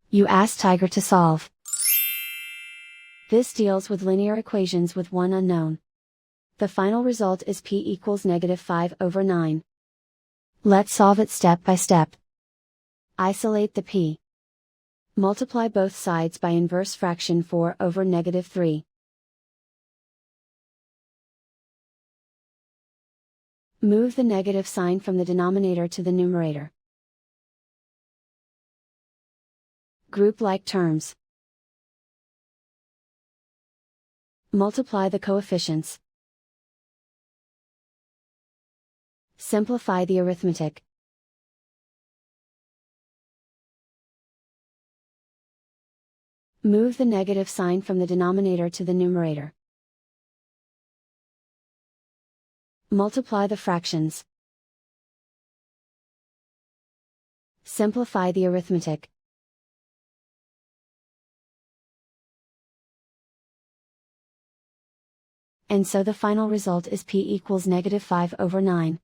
You ask Tiger to solve. This deals with linear equations with one unknown. The final result is p equals -5/9. Let's solve it step by step. Isolate the p. Multiply both sides by inverse fraction 4/-3. Move the negative sign from the denominator to the numerator. Group like terms. Multiply the coefficients. Simplify the arithmetic. Move the negative sign from the denominator to the numerator. Multiply the fractions. Simplify the arithmetic. And so the final result is p equals -5/9.